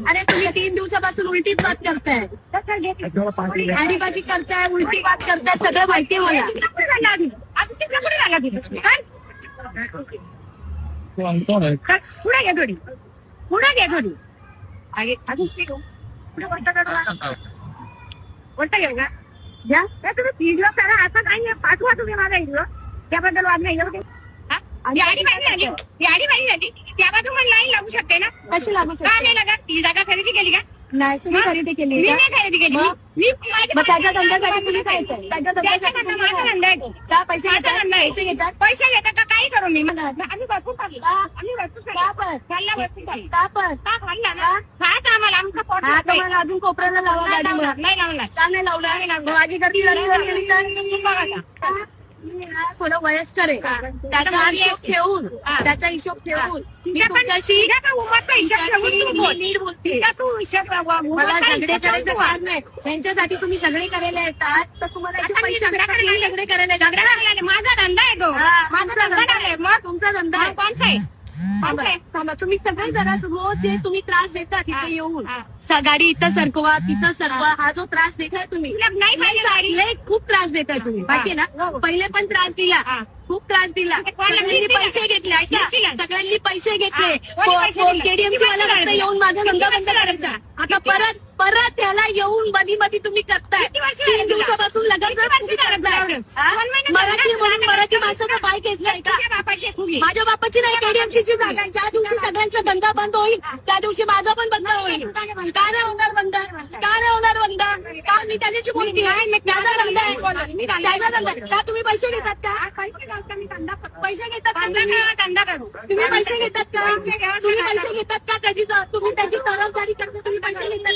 अरे तुम्ही 3 दिवसापासून उलटीच बात करताय, आडीबाजी करताय, उलटी बात करताय, सगळं माहितीये मला. पुढे घे थोडी, पुढे घे थोडी. गोष्ट घेऊ का घ्या. तुम्ही व्हिडिओ करा, असं काही नाही. पाठवा तुम्ही माझा व्हिडिओ, त्याबद्दल वाद नाही. त्याबद्दल मला लाईन लागू शकते ना. कशी लागू का नाही लागत? ती जागा खरेदी केली का? नाही, तुम्ही खरेदी केली मी नाही खरेदी केली. मग त्याच्या धंद्यासाठी तुम्ही काय त्याच्या धंद्यासाठी माझा धंदा आहे तो. का पैसे माझा घेतात? धंदा आहे. पैसे घेतात पैसे घेतात का काही करू मी. आम्ही भरपूर खाल्लं. आम्ही भरपूर का खाल्लं. पण खाल्ला भरपूर खाल्लं. का पण का खाल्ला ना? खात आम्हाला आमचं पोट हा भरतंय. तुम्हाला अजून कोपऱ्याला लावा नाही गाडीवर. लावणार, नाही लावणार. का नाही लावला? माझी गर्दी केली तर थोडं वयस्कर आहे, त्याचा हिशोब ठेवून त्याचा हिशोब ठेवून मी तुमच्याशी नीट बोलते. मला झगडे करायचं काम नाही. त्यांच्यासाठी तुम्ही झगडे करायला येतात तर तुम्हाला इथे पैसे भेटतात, तुम्ही झगडे करायला येतात. माझा धंदा आहे तो. माझा धंदा आहे. मग तुमचा धंदा आहे. कोणता आहे? थांबा, तुम्ही सगळे जरा रोज जे तुम्ही त्रास देता तिथे येऊन हा. गाडी इथं सरकवा तिथं सरकवा, हा जो त्रास देताय तुम्ही तुला नाही पाहिजे गाडी. लय खूप त्रास देताय तुम्ही, माहितीये ना. पहिले पण त्रास दिला, हा. खूप त्रास दिला. कोणाला सगळ्यांनी दिला? पैसे घेतले, ऐका, दिला? सगळ्यांनी पैसे घेतले. कोणी पैसे दिले? केडीएमसी वाला किती फक्त वर्ष येऊन माझा किती धंदा वर्ष बंद झाले? करायचा. आता परत परत त्याला येऊन मध्ये मध्ये तुम्ही करताय. किती वर्ष झाले 3 तुला? दिवसापासून किती लगातार वर्ष तुम्ही झाले करताय. तुला एवढं? हा? 1 महिना मराठी झाला. म्हणून मराठी माणसाचा पाय खेचलाय का? तुझ्या बापाची खुली. माझ्या बापाची नाही, केडीएमसीची जागा आहे. ज्या दिवशी सगळ्यांचा धंदा बंद होईल त्या दिवशी माझा पण बंद होईल. का नाही होणार बंद? का नाही होणार बंद? का मी त्याच्याशी बोलते? त्याचा धंदा आहे, त्याचा धंदा आहे. का तुम्ही पैसे घेतात का? पैसे घालता मी धंदा करतो. पैसे घेतात का धंदा तुम्ही? करा, धंदा करू. तुम्ही पैसे घेतात का? पैसे घ्या, तुम्ही धंदा पैसे घेतात का? तुम्ही त्याची तरफदारी करता, तुम्ही पैसे घेतात